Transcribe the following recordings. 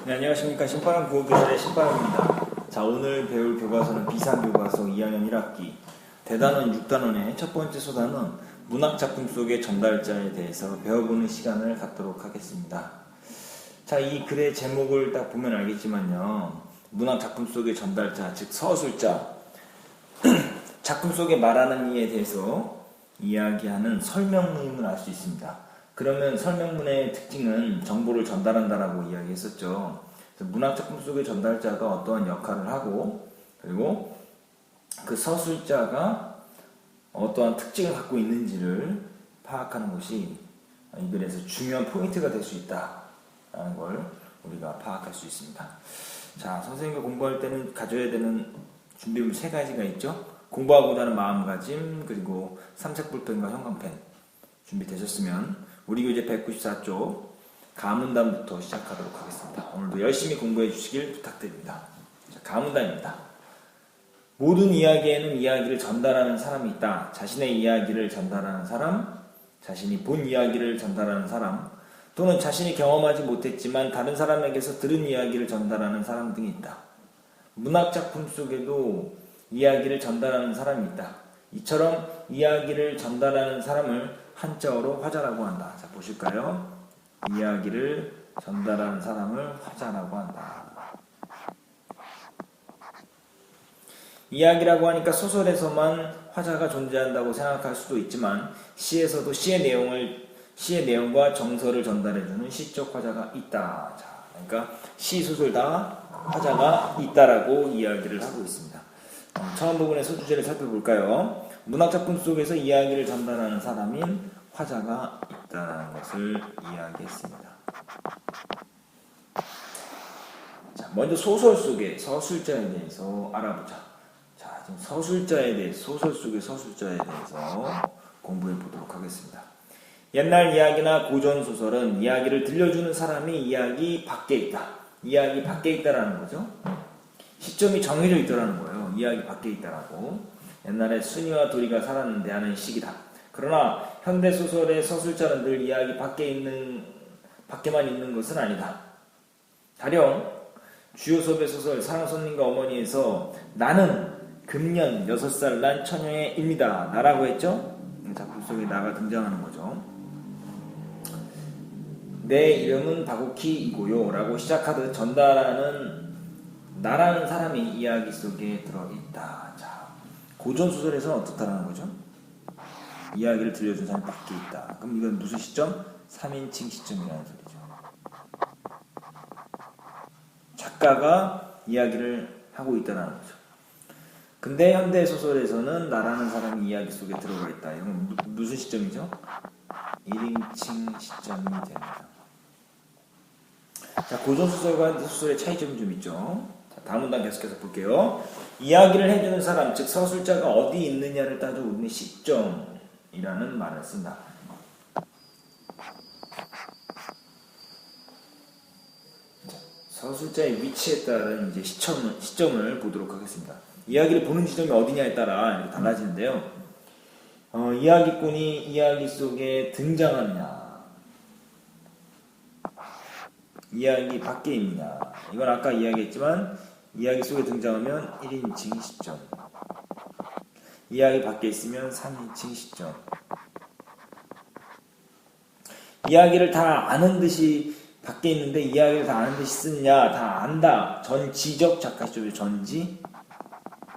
네, 안녕하십니까. 신바람 구호교실의 신바람입니다. 자, 오늘 배울 교과서는 비상교과서 2학년 1학기 대단원 6단원의 첫 번째 소단은 문학작품 속의 전달자에 대해서 배워보는 시간을 갖도록 하겠습니다. 자, 이 글의 제목을 딱 보면 알겠지만요. 문학작품 속의 전달자, 즉 서술자, 작품 속에 말하는 이에 대해서 이야기하는 설명문을 알 수 있습니다. 그러면 설명문의 특징은 정보를 전달한다라고 이야기했었죠. 문학작품 속의 전달자가 어떠한 역할을 하고, 그리고 그 서술자가 어떠한 특징을 갖고 있는지를 파악하는 것이 이 글에서 중요한 포인트가 될 수 있다라는 걸 우리가 파악할 수 있습니다. 자, 선생님과 공부할 때는 가져야 되는 준비물 3가지가 있죠. 공부하고자 하는 마음가짐, 그리고 삼색볼펜과 형광펜 준비되셨으면 우리 교재 194쪽 가문단부터 시작하도록 하겠습니다. 오늘도 열심히 공부해 주시길 부탁드립니다. 자, 가문단입니다. 모든 이야기에는 이야기를 전달하는 사람이 있다. 자신의 이야기를 전달하는 사람, 자신이 본 이야기를 전달하는 사람, 또는 자신이 경험하지 못했지만 다른 사람에게서 들은 이야기를 전달하는 사람 등이 있다. 문학작품 속에도 이야기를 전달하는 사람이 있다. 이처럼 이야기를 전달하는 사람을 한자어로 화자라고 한다. 자, 보실까요? 이야기를 전달하는 사람을 화자라고 한다. 이야기라고 하니까 소설에서만 화자가 존재한다고 생각할 수도 있지만 시에서도 시의 내용과 정서를 전달해주는 시적 화자가 있다. 자, 그러니까 시, 소설 다 화자가 있다라고 이야기를 하고 있습니다. 처음 부분의 소주제를 살펴볼까요? 문학작품 속에서 이야기를 전달하는 사람인 화자가 있다는 것을 이야기했습니다. 자, 먼저 소설 속의 서술자에 대해서 알아보자. 자, 지금 서술자에 대해서, 소설 속의 서술자에 대해서 공부해 보도록 하겠습니다. 옛날 이야기나 고전소설은 이야기를 들려주는 사람이 이야기 밖에 있다. 이야기 밖에 있다라는 거죠. 시점이 정해져 있더라는 거예요. 이야기 밖에 있다라고. 옛날에 순이와 도리가 살았는데 하는 시기다. 그러나 현대소설의 서술자는 늘 이야기 밖에만 있는 것은 아니다. 가령 주요 소배 소설 사랑손님과 어머니에서 나는 금년 6살 난 처녀의 입니다. 나라고 했죠? 작품 속에 나가 등장하는 거죠. 내 이름은 바구키이고요 라고 시작하듯 전달하는 나라는 사람이 이야기 속에 들어있다. 자, 고전소설에서는 어떻다라는 거죠? 이야기를 들려준 사람이 밖에 있다. 그럼 이건 무슨 시점? 3인칭 시점이라는 소리죠. 작가가 이야기를 하고 있다는 거죠. 근데 현대소설에서는 나라는 사람이 이야기 속에 들어가 있다. 이건 무슨 시점이죠? 1인칭 시점이 됩니다. 자, 고전소설과 현대소설의 차이점이 좀 있죠. 자, 다음 문단 계속해서 볼게요. 이야기를 해주는 사람, 즉 서술자가 어디 있느냐를 따져 우리는 시점이라는 말을 쓴다. 자, 서술자의 위치에 따른 이제 시점을 보도록 하겠습니다. 이야기를 보는 지점이 어디냐에 따라 이렇게 달라지는데요. 이야기꾼이 이야기 속에 등장하느냐, 이야기 밖에 있느냐. 이건 아까 이야기했지만 이야기 속에 등장하면 1인칭 시점, 이야기 밖에 있으면 3인칭 시점. 이야기를 다 아는 듯이 밖에 있는데 이야기를 다 아는 듯이 쓰느냐. 다 안다. 전지적 작가 시점이죠. 전지.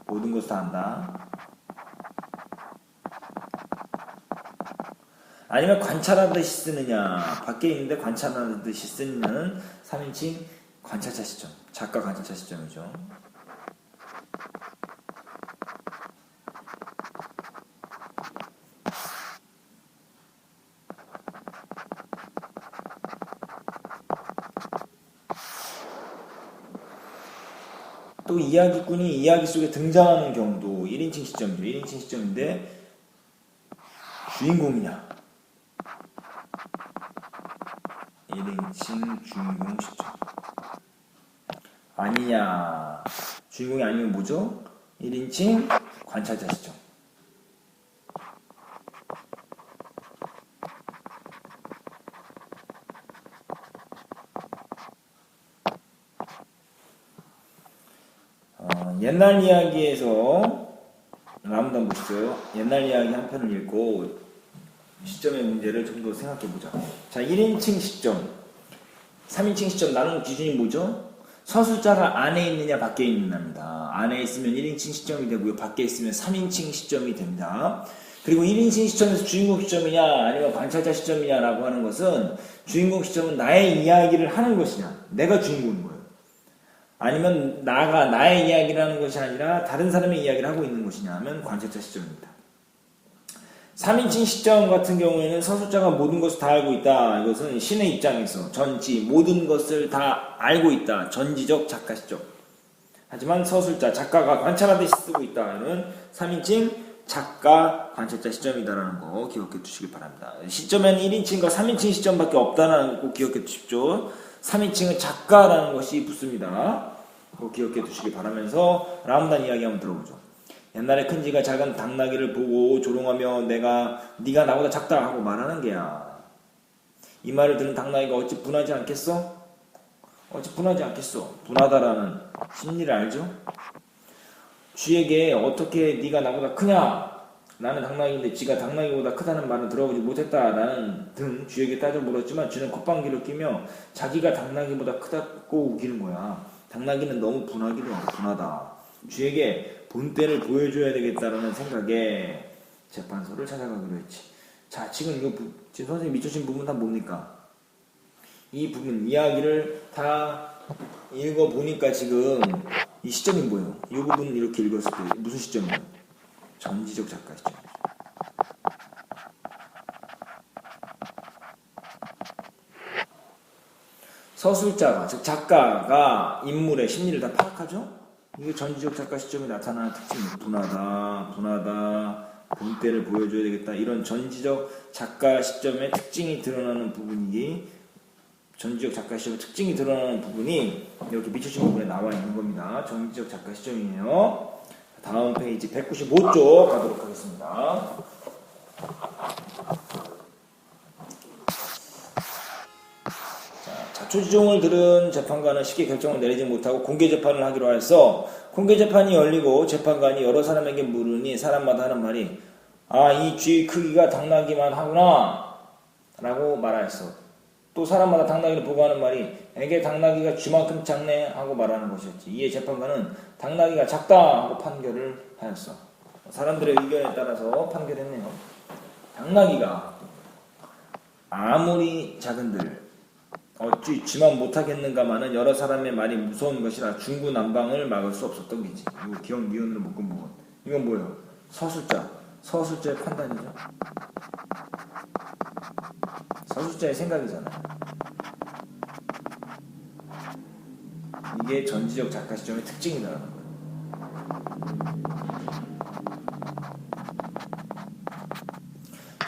모든 것을 다 안다. 아니면 관찰하듯이 쓰느냐. 밖에 있는데 관찰하듯이 쓰느냐는 3인칭 관찰자 시점. 작가 관찰자 시점이죠. 또 이야기꾼이 이야기 속에 등장하는 경우도 1인칭 시점이죠. 1인칭 시점인데 주인공이냐. 1인칭 주인공 시점. 아니냐. 주인공이 아니면 뭐죠? 1인칭 관찰자 시점. 옛날 이야기에서 한번 보시죠. 옛날 이야기 한 편을 읽고 시점의 문제를 좀 더 생각해보자. 자, 1인칭 시점, 3인칭 시점 나누는 기준이 뭐죠? 서술자가 안에 있느냐 밖에 있느냐입니다. 안에 있으면 1인칭 시점이 되고요. 밖에 있으면 3인칭 시점이 됩니다. 그리고 1인칭 시점에서 주인공 시점이냐 아니면 관찰자 시점이냐라고 하는 것은 주인공 시점은 나의 이야기를 하는 것이냐, 내가 주인공인 거예요. 아니면 나가 나의 이야기를 하는 것이 아니라 다른 사람의 이야기를 하고 있는 것이냐 하면 관찰자 시점입니다. 3인칭 시점 같은 경우에는 서술자가 모든 것을 다 알고 있다. 이것은 신의 입장에서 전지 모든 것을 다 알고 있다. 전지적 작가 시점. 하지만 서술자 작가가 관찰하듯이 쓰고 있다. 이는 3인칭 작가 관찰자 시점이다라는 거 기억해 두시길 바랍니다. 시점에는 1인칭과 3인칭 시점밖에 없다는 거 꼭 기억해 두십시오. 3인칭은 작가라는 것이 붙습니다. 꼭 기억해 두시길 바라면서 라운단 이야기 한번 들어보죠. 옛날에 큰지가 작은 당나귀를 보고 조롱하며 네가 나보다 작다 하고 말하는 게야. 이 말을 들은 당나귀가 어찌 분하지 않겠어? 어찌 분하지 않겠어? 분하다라는 심리를 알죠? 쥐에게 어떻게 네가 나보다 크냐? 나는 당나귀인데 쥐가 당나귀보다 크다는 말은 들어보지 못했다. 나는 등 쥐에게 따져 물었지만 쥐는 콧방귀를 끼며 자기가 당나귀보다 크다고 우기는 거야. 당나귀는 너무 분하기도 하고 분하다. 쥐에게 본때를 보여줘야 되겠다라는 생각에 재판소를 찾아가기로 했지. 자, 지금 지금 선생님 밑주신 부분 다 뭡니까? 이 부분 이야기를 다 읽어보니까 지금 이 시점이 뭐예요? 이 부분 이렇게 읽었을 때 무슨 시점이에요? 전지적 작가 시점. 서술자가, 즉 작가가 인물의 심리를 다 파악하죠? 이게 전지적 작가 시점에 나타나는 특징이에요. 분하다, 본때를 보여줘야 되겠다. 이런 전지적 작가 시점의 특징이 드러나는 부분이 전지적 작가 시점의 특징이 드러나는 부분이 이렇게 밑주신 부분에 나와 있는 겁니다. 전지적 작가 시점이에요. 다음 페이지 195쪽 가도록 하겠습니다. 자초지종을 들은 재판관은 쉽게 결정을 내리지 못하고 공개 재판을 하기로 하여서 공개 재판이 열리고 재판관이 여러 사람에게 물으니 사람마다 하는 말이 이 쥐 크기가 당나귀만 하구나 라고 말하였어. 또 사람마다 당나귀를 보고 하는 말이 에게 당나귀가 쥐만큼 작네 하고 말하는 것이었지. 이에 재판관은 당나귀가 작다 하고 판결을 하였어. 사람들의 의견에 따라서 판결했네요. 당나귀가 아무리 작은들 어찌 쥐만 못하겠는가마는 여러 사람의 말이 무서운 것이라 중구난방을 막을 수 없었던 게지. 이거 기억 니은으로 묶은 부분. 이건 뭐예요? 서술자의 판단이죠. 서술자의 생각이잖아요. 이게 전지적 작가 시점의 특징이라는 거예요.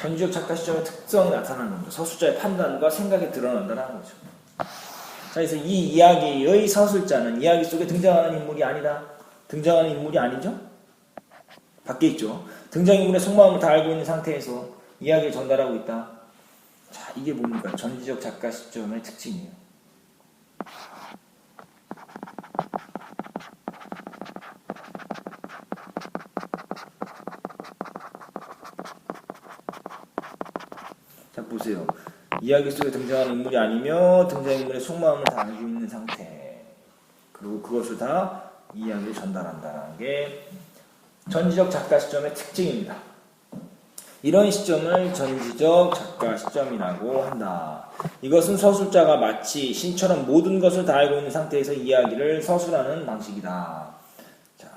전지적 작가 시점의 특성이 나타나는 거죠. 서술자의 판단과 생각이 드러난다는 거죠. 자, 그래서 이 이야기의 서술자는 이야기 속에 등장하는 인물이 아니다. 등장하는 인물이 아니죠? 밖에 있죠. 등장인물의 속마음을 다 알고 있는 상태에서 이야기를 전달하고 있다. 자, 이게 뭡니까? 전지적 작가 시점의 특징이에요. 자, 보세요. 이야기 속에 등장하는 인물이 아니며 등장인물의 속마음을 다 알고 있는 상태. 그리고 그것을 다 이야기를 전달한다는 게 전지적 작가 시점의 특징입니다. 이런 시점을 전지적 작가 시점이라고 한다. 이것은 서술자가 마치 신처럼 모든 것을 다 알고 있는 상태에서 이야기를 서술하는 방식이다. 자,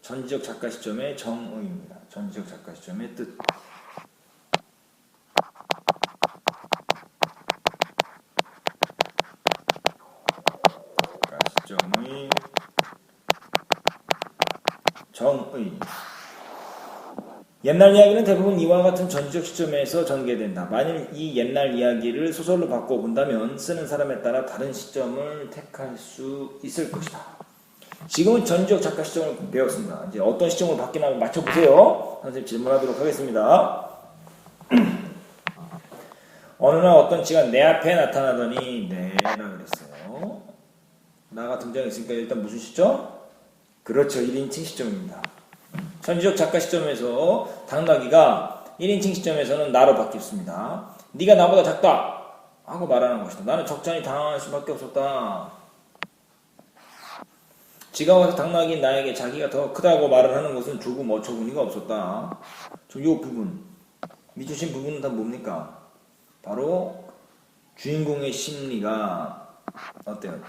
전지적 작가 시점의 정의입니다. 전지적 작가 시점의 뜻. 시점의 정의. 옛날 이야기는 대부분 이와 같은 전지적 시점에서 전개된다. 만일 이 옛날 이야기를 소설로 바꿔본다면 쓰는 사람에 따라 다른 시점을 택할 수 있을 것이다. 지금은 전지적 작가 시점을 배웠습니다. 이제 어떤 시점으로 바뀌나 맞춰보세요. 선생님 질문하도록 하겠습니다. 어느 날 어떤 쥐가 내 앞에 나타나더니 네라 그랬어요. 나가 등장했으니까 일단 무슨 시점? 그렇죠. 1인칭 시점입니다. 선지적 작가 시점에서 당나귀가 1인칭 시점에서는 나로 바뀌었습니다. 네가 나보다 작다 하고 말하는 것이다. 나는 적잖이 당황할 수밖에 없었다. 지가 와서 당나귀인 나에게 자기가 더 크다고 말을 하는 것은 조금 어처구니가 없었다. 이 부분, 밑주신 부분은 다 뭡니까? 바로 주인공의 심리가 어때요?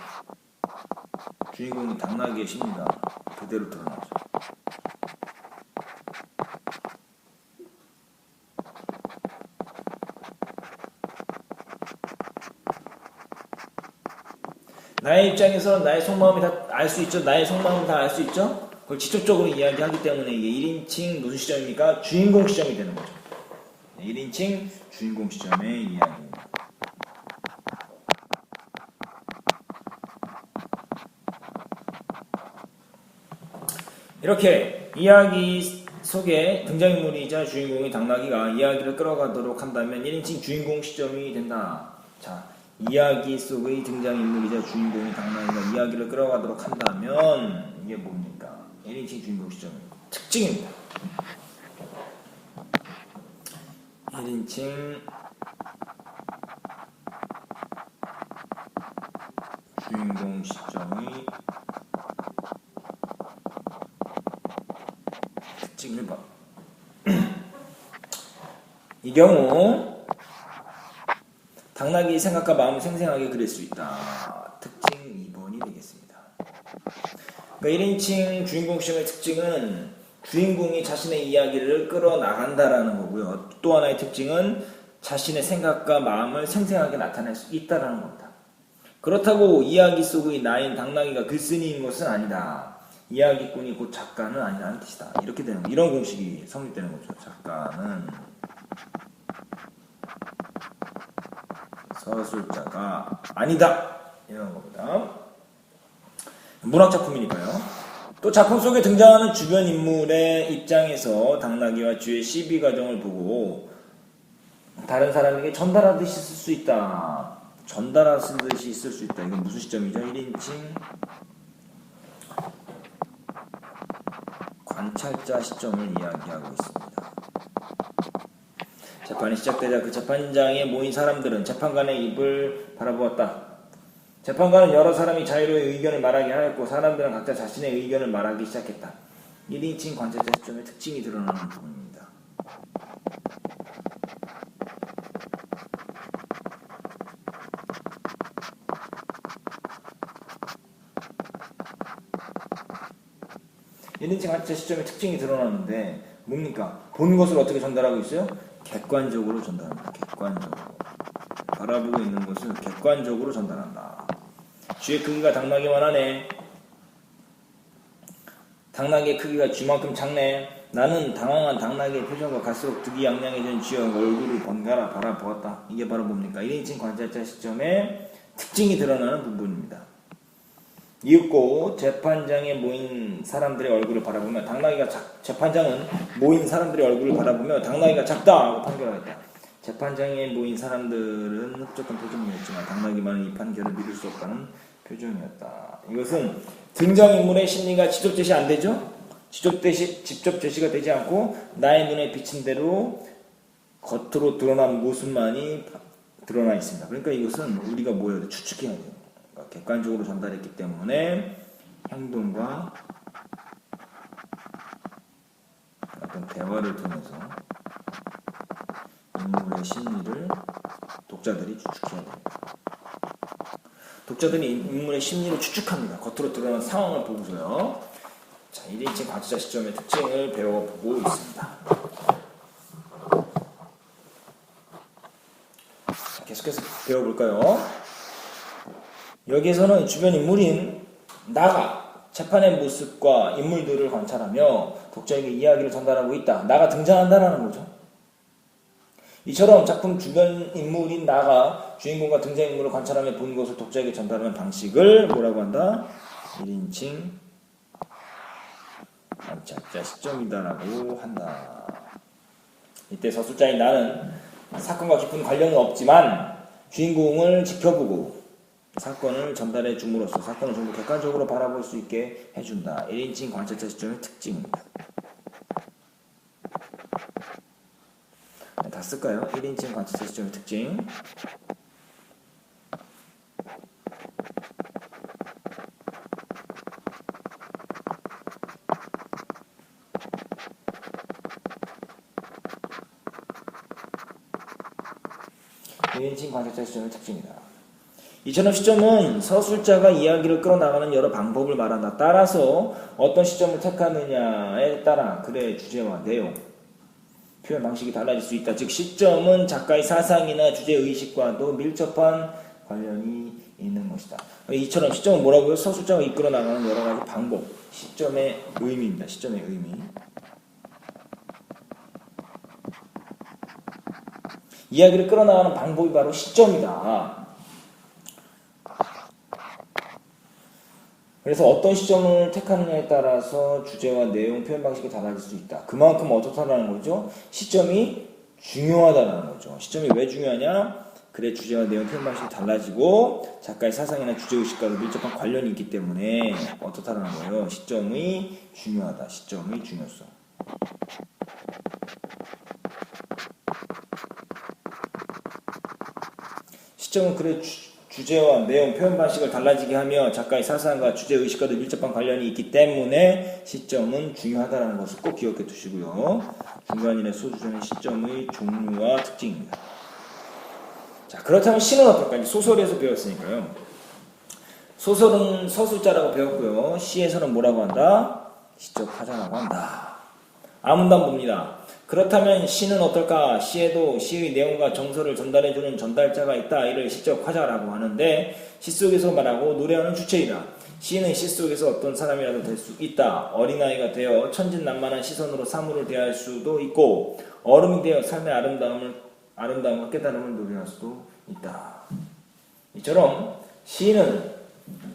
주인공이 당나귀의 심리가 그대로 드러나죠. 나의 입장에서 나의 속마음이 다 알 수 있죠. 나의 속마음을 다 알 수 있죠. 그걸 직접적으로 이야기하기 때문에 이게 1인칭 무슨 시점입니까? 주인공 시점이 되는 거죠. 1인칭 주인공 시점의 이야기입니다. 이렇게 이야기 속에 등장인물이자 주인공의 당나귀가 이야기를 끌어가도록 한다면 1인칭 주인공 시점이 된다. 자, 이야기 속의 등장인물이자 주인공의 당나귀가 이야기를 끌어가도록 한다면 이게 뭡니까? 1인칭 주인공 시점의 특징입니다. 1인칭 주인공 시점의 특징을 봐. 이 경우 당나귀의 생각과 마음을 생생하게 그릴 수 있다. 특징 2번이 되겠습니다. 그러니까 1인칭 주인공 시점의 특징은 주인공이 자신의 이야기를 끌어나간다라는 거고요. 또 하나의 특징은 자신의 생각과 마음을 생생하게 나타낼 수 있다는 겁니다. 그렇다고 이야기 속의 나인 당나귀가 글쓴이인 것은 아니다. 이야기꾼이 곧 작가는 아니라는 뜻이다. 이렇게 되는 이런 공식이 성립되는 거죠. 작가는 서술자가 아니다. 이런 겁니다. 문학작품이니까요. 또 작품 속에 등장하는 주변 인물의 입장에서 당나귀와 쥐의 시비 과정을 보고 다른 사람에게 전달하듯이 쓸 수 있다. 전달하듯이 쓸 수 있다. 이건 무슨 시점이죠? 1인칭 관찰자 시점을 이야기하고 있습니다. 재판이 시작되자 그 재판장에 모인 사람들은 재판관의 입을 바라보았다. 재판관은 여러 사람이 자유로이 의견을 말하게 하였고 사람들은 각자 자신의 의견을 말하기 시작했다. 1인칭 관찰자 시점의 특징이 드러나는 부분입니다. (1인칭 관찰자 시점의 특징이 드러나는데 뭡니까? 본 것을 어떻게 전달하고 있어요? 객관적으로 전달합니다. 객관적으로. 바라보고 있는 것을 객관적으로 전달한다. 쥐의 크기가 당나귀만 하네. 당나귀의 크기가 쥐만큼 작네. 나는 당황한 당나귀의 표정과 갈수록 득이양양해진 쥐의 얼굴을 번갈아 바라보았다. 이게 바로 뭡니까? 1인칭 관찰자 시점의 특징이 드러나는 부분입니다. 이윽고 재판장에 모인 사람들의 얼굴을 바라보며 재판장은 모인 사람들의 얼굴을 바라보며 당나귀가 작다 하고 판결하였다. 재판장에 모인 사람들은 흡족한 표정이었지만 당나귀만은 이 판결을 믿을 수 없다는 표정이었다. 이것은 등장인물의 심리가 직접 제시 안 되죠? 직접 제시가 되지 않고 나의 눈에 비친 대로 겉으로 드러난 모습만이 드러나 있습니다. 그러니까 이것은 우리가 뭐예요? 추측해야 돼요. 그러니까 객관적으로 전달했기 때문에 행동과 어떤 대화를 통해서 인물의 심리를 독자들이 추측해야 돼요. 독자들이 인물의 심리를 추측합니다. 겉으로 드러난 상황을 보고서요. 자, 1인칭 관찰자 시점의 특징을 배워보고 있습니다. 계속해서 배워볼까요? 여기에서는 주변 인물인 나가 재판의 모습과 인물들을 관찰하며 독자에게 이야기를 전달하고 있다. 나가 등장한다는 거죠. 이처럼 작품 주변 인물인 나가 주인공과 등장인물을 관찰하며 본 것을 독자에게 전달하는 방식을 뭐라고 한다? 1인칭 관찰자 시점이다라고 한다. 이때 서술자인 나는 사건과 깊은 관련은 없지만 주인공을 지켜보고 사건을 전달해 줌으로써 사건을 좀 더 객관적으로 바라볼 수 있게 해준다. 1인칭 관찰자 시점의 특징입니다. 네, 다 쓸까요? 1인칭 관찰자 시점의 특징. 인칭 관찰자 시점의 특징이다. 이처럼 시점은 서술자가 이야기를 끌어나가는 여러 방법을 말한다. 따라서 어떤 시점을 택하느냐에 따라 글의 주제와 내용, 표현 방식이 달라질 수 있다. 즉 시점은 작가의 사상이나 주제의식과도 밀접한 관련이 있는 것이다. 이처럼 시점은 뭐라고요? 서술자가 이끌어나가는 여러 가지 방법, 시점의 의미입니다. 시점의 의미. 이야기를 끌어나가는 방법이 바로 시점이다. 그래서 어떤 시점을 택하느냐에 따라서 주제와 내용, 표현 방식이 달라질 수 있다. 그만큼 어떻다라는 거죠? 시점이 중요하다는 거죠. 시점이 왜 중요하냐? 글의 주제와 내용, 표현 방식이 달라지고 작가의 사상이나 주제의식과도 밀접한 관련이 있기 때문에 어떻다라는 거예요? 시점이 중요하다. 시점의 중요성. 시점은 글의 주제와 내용, 표현 방식을 달라지게 하며 작가의 사상과 주제의식과도 밀접한 관련이 있기 때문에 시점은 중요하다는 것을 꼭 기억해 두시고요. 중간일의 소주전의 시점의 종류와 특징입니다. 자, 그렇다면 시는 어떨까? 소설에서 배웠으니까요. 소설은 서술자라고 배웠고요. 시에서는 뭐라고 한다? 시적 화자라고 한다. 아문단 봅니다. 그렇다면 시는 어떨까? 시에도 시의 내용과 정서를 전달해주는 전달자가 있다. 이를 시적 화자라고 하는데 시 속에서 말하고 노래하는 주체이다. 시인은 시 속에서 어떤 사람이라도 될 수 있다. 어린아이가 되어 천진난만한 시선으로 사물을 대할 수도 있고 어른이 되어 삶의 아름다움과 깨달음을 노래할 수도 있다. 이처럼 시인은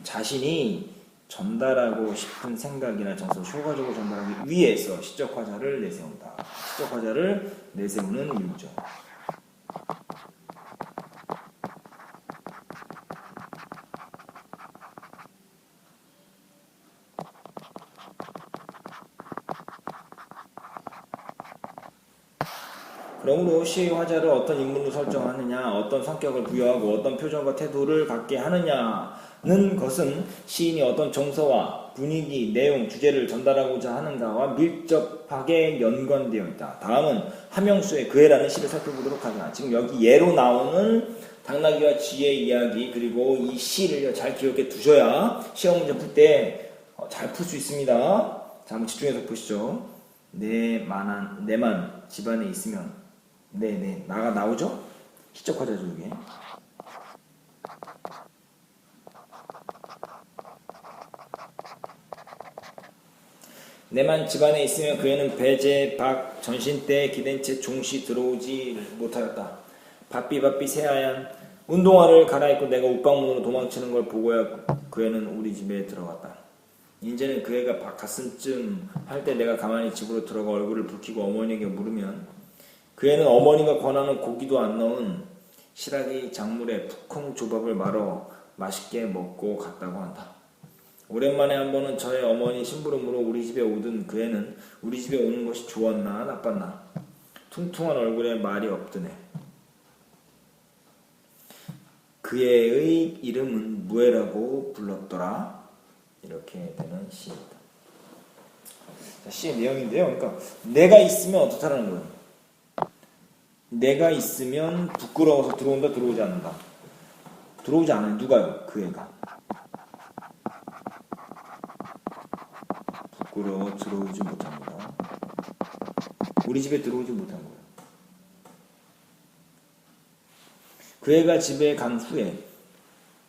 자신이 전달하고 싶은 생각이나 정서를 효과적으로 전달하기 위해서 시적 화자를 내세운다. 시적 화자를 내세우는 이유죠. 그러므로 시의 화자를 어떤 인물로 설정하느냐, 어떤 성격을 부여하고 어떤 표정과 태도를 갖게 하느냐는 것은 시인이 어떤 정서와 분위기, 내용, 주제를 전달하고자 하는가와 밀접하게 연관되어 있다. 다음은 함영수의 그애라는 시를 살펴보도록 하자. 지금 여기 예로 나오는 당나귀와 쥐의 이야기 그리고 이 시를 잘 기억해 두셔야 시험 문제 풀 때 잘 풀 수 있습니다. 자, 한번 집중해서 보시죠. 내만 집안에 있으면 나오죠? 시적 화자죠, 이게. 내만 집안에 있으면 그 애는 배제, 박, 전신때 기댄 채 종시 들어오지 못하였다. 바삐 새하얀 운동화를 갈아입고 내가 옷방문으로 도망치는 걸 보고야 그 애는 우리 집에 들어갔다. 이제는 그 애가 갔음쯤 할 때 내가 가만히 집으로 들어가 얼굴을 붉히고 어머니에게 물으면 그 애는 어머니가 권하는 고기도 안 넣은 시라기 작물에 푸콩 조밥을 말어 맛있게 먹고 갔다고 한다. 오랜만에 한 번은 저의 어머니 심부름으로 우리 집에 오던 그 애는 우리 집에 오는 것이 좋았나 나빴나 퉁퉁한 얼굴에 말이 없더네. 그 애의 이름은 무애라고 불렀더라. 이렇게 되는 시입니다. 자, 시의 내용인데요. 그러니까 내가 있으면 어떻다라는 거예요. 내가 있으면 부끄러워서 들어온다, 들어오지 않는다. 들어오지 않아요. 누가요? 그 애가. 부끄러워 들어오지 못합니다. 우리 집에 들어오지 못한 거예요. 그 애가 집에 간 후에,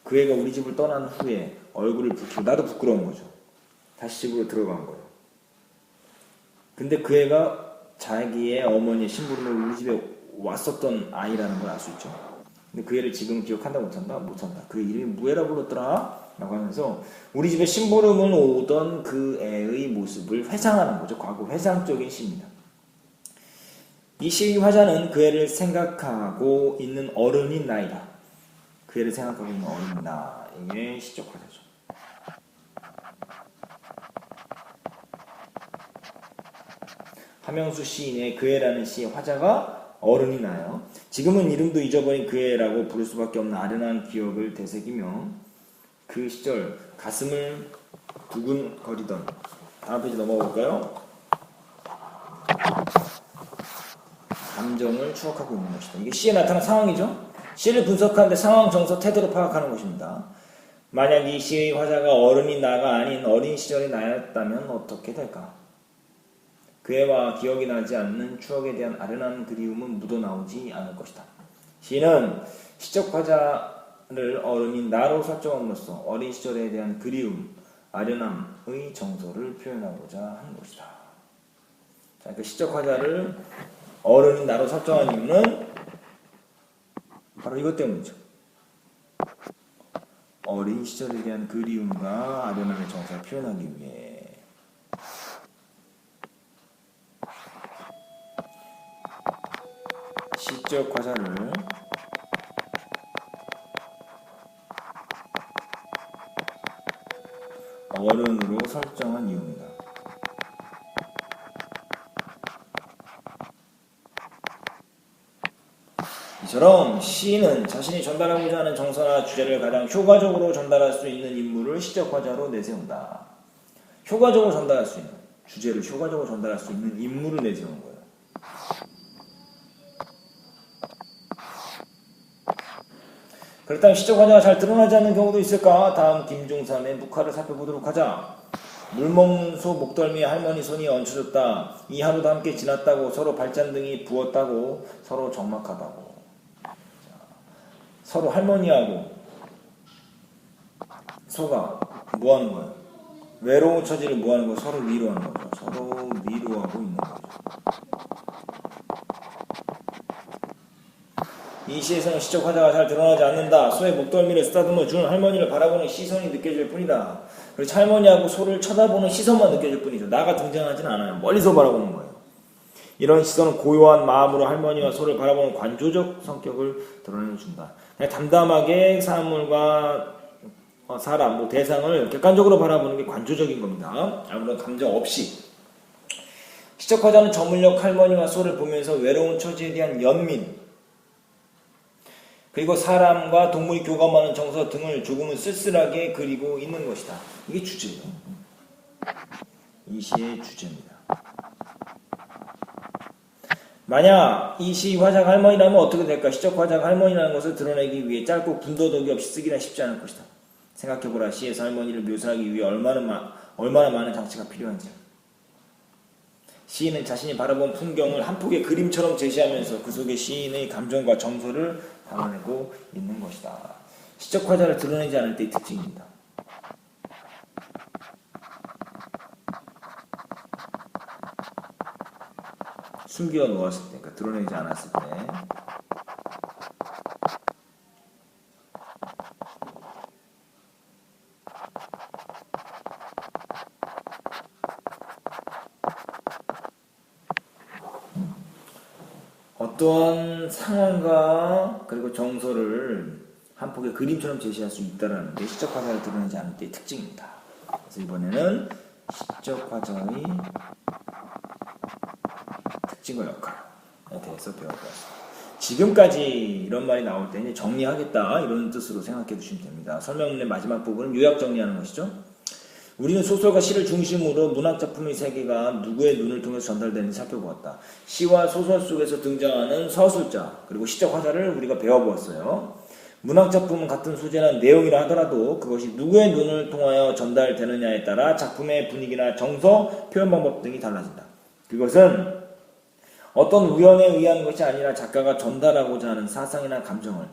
그 애가 우리 집을 떠난 후에 얼굴을 붉히고 나도 부끄러운 거죠. 다시 집으로 들어간 거예요. 근데 그 애가 자기의 어머니의 심부름으로 우리 집에 왔었던 아이라는 걸 알 수 있죠. 근데 그 애를 지금 기억한다 못한다? 못한다. 그 이름이 무애라고 불렀더라? 라고 하면서 우리 집에 심부름을 오던 그 애의 모습을 회상하는 거죠. 과거 회상적인 시입니다. 이 시의 화자는 그 애를 생각하고 있는 어른인 나이다. 그 그 애를 생각하고 있는 어린 나. 이게 시적 화자죠. 하명수 시인의 그 애라는 시의 화자가 어른이 나요. 지금은 이름도 잊어버린 그 애라고 부를 수밖에 없는 아련한 기억을 되새기며 그 시절 가슴을 두근거리던. 다음 페이지 넘어가 볼까요? 감정을 추억하고 있는 것이다. 이게 시에 나타난 상황이죠. 시를 분석하는데 상황, 정서, 태도로 파악하는 것입니다. 만약 이 시의 화자가 어른이 나가 아닌 어린 시절의 나였다면 어떻게 될까? 그 애와 기억이 나지 않는 추억에 대한 아련한 그리움은 묻어나오지 않을 것이다. 시는 시적 화자를 어른인 나로 설정함으로써 어린 시절에 대한 그리움, 아련함의 정서를 표현하고자 하는 것이다. 자, 그 시적 화자를 어른인 나로 설정한 이유는 바로 이것 때문이죠. 어린 시절에 대한 그리움과 아련함의 정서를 표현하기 위해. 시적 화자를 어른으로 설정한 이유입니다. 이처럼 시인은 자신이 전달하고자 하는 정서나 주제를 가장 효과적으로 전달할 수 있는 인물을 시적 화자로 내세운다. 효과적으로 전달할 수 있는, 주제를 효과적으로 전달할 수 있는 인물을 내세우는 거예요. 그렇다면 시적 화자가 잘 드러나지 않는 경우도 있을까? 다음 김종삼의 묵화를 살펴보도록 하자. 물 먹는 소 목덜미에 할머니 손이 얹혀졌다. 이 하루도 함께 지났다고 서로 발잔등이 부었다고 서로 적막하다고. 서로 할머니하고 소가 뭐 하는 거예요? 외로운 처지를 뭐 하는 거예요? 서로 위로하는 거죠. 서로 위로하고 있는 거죠. 이 시에서는 시적 화자가 잘 드러나지 않는다. 소의 목덜미를 쓰다듬어 준 할머니를 바라보는 시선이 느껴질 뿐이다. 그렇지, 할머니하고 소를 쳐다보는 시선만 느껴질 뿐이죠. 나가 등장하진 않아요. 멀리서 바라보는 거예요. 이런 시선은 고요한 마음으로 할머니와 소를 바라보는 관조적 성격을 드러내준다. 그냥 담담하게 사물과 사람, 대상을 객관적으로 바라보는 게 관조적인 겁니다. 아무런 감정 없이. 시적 화자는 저물녘 할머니와 소를 보면서 외로운 처지에 대한 연민, 그리고 사람과 동물이 교감하는 정서 등을 조금은 쓸쓸하게 그리고 있는 것이다. 이게 주제예요. 이 시의 주제입니다. 만약 이 시 화자가 할머니라면 어떻게 될까? 시적 화자가 할머니라는 것을 드러내기 위해 짧고 군더더기 없이 쓰기는 쉽지 않을 것이다. 생각해보라. 시에서 할머니를 묘사하기 위해 얼마나 많은 장치가 필요한지. 시인은 자신이 바라본 풍경을 한 폭의 그림처럼 제시하면서 그 속에 시인의 감정과 정서를 담아내고 있는 것이다. 시적 화자를 드러내지 않을 때의 특징입니다. 숨겨 놓았을 때, 그러니까 드러내지 않았을 때. 어떠한 상황과 그리고 정서를 한 폭의 그림처럼 제시할 수 있다는 게 시적 화자를 드러내지 않을 때의 특징입니다. 그래서 이번에는 시적 화자의 특징과 역할에 대해서 배워보았습니다. 지금까지 이런 말이 나올 때 이제 정리하겠다 이런 뜻으로 생각해 두시면 됩니다. 설명문의 마지막 부분은 요약 정리하는 것이죠. 우리는 소설과 시를 중심으로 문학작품의 세계가 누구의 눈을 통해서 전달되는지 살펴보았다. 시와 소설 속에서 등장하는 서술자 그리고 시적 화자를 우리가 배워보았어요. 문학작품은 같은 소재나 내용이라 하더라도 그것이 누구의 눈을 통하여 전달되느냐에 따라 작품의 분위기나 정서, 표현 방법 등이 달라진다. 그것은 어떤 우연에 의한 것이 아니라 작가가 전달하고자 하는 사상이나 감정,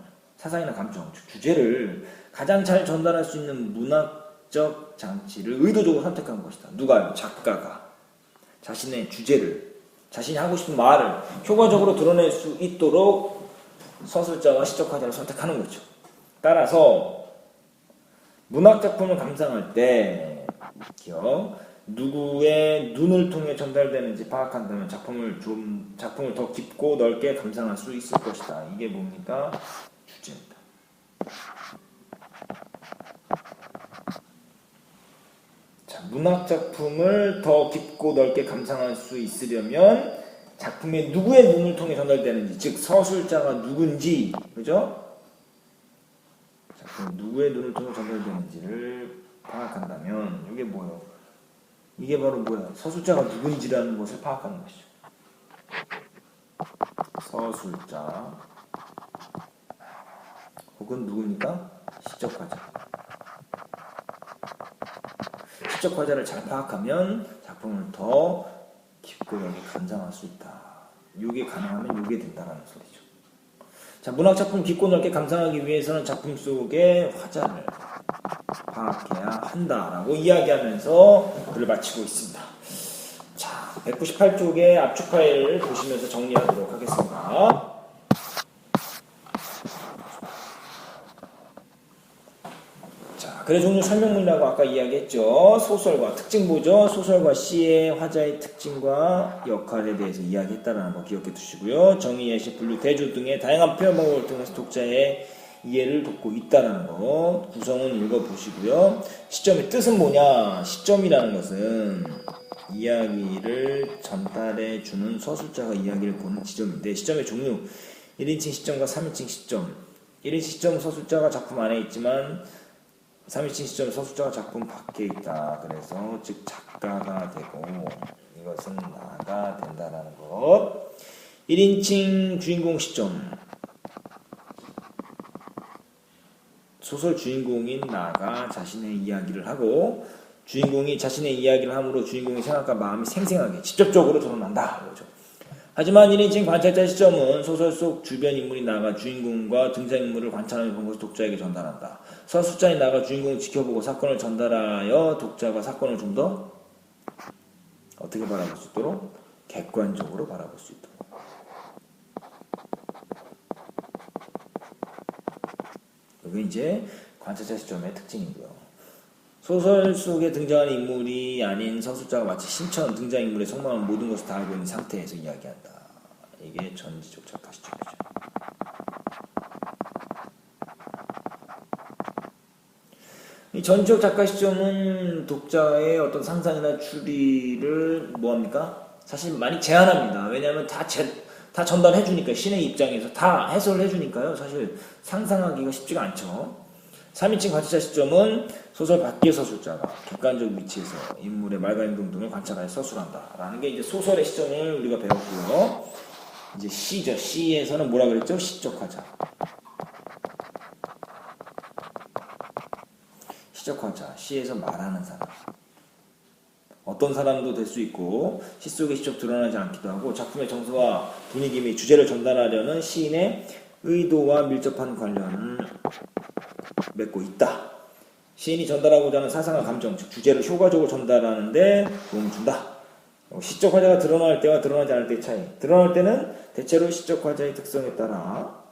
주제를 가장 잘 전달할 수 있는 문학적 장치를 의도적으로 선택한 것이다. 누가요? 작가가 자신의 주제를, 자신이 하고 싶은 말을 효과적으로 드러낼 수 있도록 서술자와 시적 화자를 선택하는 거죠. 따라서 문학작품을 감상할 때 누구의 눈을 통해 전달되는지 파악한다면 작품을 더 깊고 넓게 감상할 수 있을 것이다. 이게 뭡니까? 주제입니다. 문학 작품을 더 깊고 넓게 감상할 수 있으려면 작품의 누구의 눈을 통해 전달되는지, 즉 서술자가 누군지, 그죠? 작품 누구의 눈을 통해 전달되는지를 파악한다면 이게 뭐예요? 이게 바로 뭐야? 서술자가 누군지라는 것을 파악하는 것이죠. 서술자 혹은 누구니까? 시적화자. 시적화자를 잘 파악하면 작품을 더 깊고 넓게 감상할 수 있다. 이게 가능하면 이게 된다는 소리죠. 자, 문학 작품 깊고 넓게 감상하기 위해서는 작품 속의 화자를 파악해야 한다라고 이야기하면서 글을 마치고 있습니다. 자, 198쪽의 압축 파일을 보시면서 정리하도록 하겠습니다. 글의 종류 설명문이라고 아까 이야기했죠. 소설과 특징 보죠. 소설과 시의 화자의 특징과 역할에 대해서 이야기했다는 거 기억해 두시고요. 정의, 예시, 분류, 대조 등의 다양한 표현 방법을 통해서 독자의 이해를 돕고 있다는 거 구성은 읽어보시고요. 시점의 뜻은 뭐냐? 시점이라는 것은 이야기를 전달해 주는 서술자가 이야기를 보는 지점인데, 시점의 종류 1인칭 시점과 3인칭 시점. 1인칭 시점 서술자가 작품 안에 있지만 3인칭 시점 서술자가 작품 밖에 있다. 그래서 즉 작가가 되고 이것은 나가 된다라는 것. 1인칭 주인공 시점. 소설 주인공인 나가 자신의 이야기를 하고 주인공이 자신의 이야기를 함으로 주인공의 생각과 마음이 생생하게 직접적으로 드러난다. 그렇죠. 하지만 1인칭 관찰자 시점은 소설 속 주변 인물이 나가 주인공과 등장인물을 관찰하며 본 것을 독자에게 전달한다. 서술자인 나가 주인공을 지켜보고 사건을 전달하여 독자가 사건을 좀 더 어떻게 바라볼 수 있도록? 객관적으로 바라볼 수 있도록. 이게 이제 관찰자 시점의 특징이고요. 소설 속에 등장하는 인물이 아닌 서술자가 마치 신처럼 등장인물의 속마음 모든 것을 다 알고 있는 상태에서 이야기한다. 이게 전지적 작가 시점이죠. 이 전지적 작가 시점은 독자의 어떤 상상이나 추리를 뭐합니까? 사실 많이 제한합니다. 왜냐하면 다 전달해주니까, 신의 입장에서 다 해설을 해주니까요. 사실 상상하기가 쉽지가 않죠. 3인칭 관찰자 시점은 소설 밖의 서술자가 객관적 위치에서 인물의 말과 행동 등을 관찰하여 서술한다. 라는 게 이제 소설의 시점을 우리가 배웠고요. 이제 시죠. 시에서는 뭐라 그랬죠? 시적화자. 시적화자. 시에서 말하는 사람. 어떤 사람도 될 수 있고 시 속에 직접 드러나지 않기도 하고 작품의 정서와 분위기 및 주제를 전달하려는 시인의 의도와 밀접한 관련을 맺고 있다. 시인이 전달하고자 하는 사상과 감정, 즉 주제를 효과적으로 전달하는데 도움을 준다. 시적 화자가 드러날 때와 드러나지 않을 때의 차이. 드러날 때는 대체로 시적 화자의 특성에 따라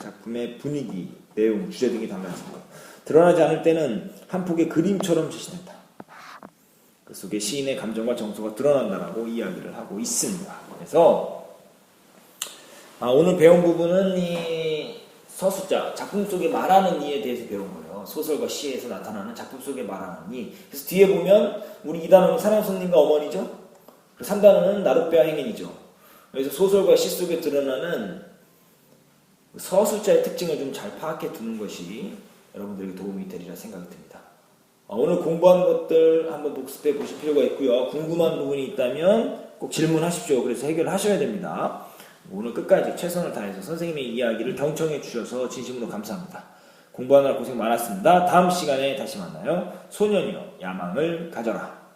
작품의 분위기, 내용, 주제 등이 달라집니다. 드러나지 않을 때는 한 폭의 그림처럼 제시된다. 그 속에 시인의 감정과 정서가 드러난다라고 이야기를 하고 있습니다. 그래서 오늘 배운 부분은 이 서술자, 작품 속에 말하는 이에 대해서 배운 거예요. 소설과 시에서 나타나는 작품 속에 말하는 이. 그래서 뒤에 보면 우리 2단원은 사랑손님과 어머니죠. 3단원은 나룻배와 행인이죠. 그래서 소설과 시 속에 드러나는 서술자의 특징을 좀 잘 파악해 두는 것이 여러분들에게 도움이 되리라 생각이 듭니다. 오늘 공부한 것들 한번 복습해 보실 필요가 있고요. 궁금한 부분이 있다면 꼭 질문하십시오. 그래서 해결하셔야 됩니다. 오늘 끝까지 최선을 다해서 선생님의 이야기를 경청해 주셔서 진심으로 감사합니다. 공부하느라 고생 많았습니다. 다음 시간에 다시 만나요. 소년이여 야망을 가져라.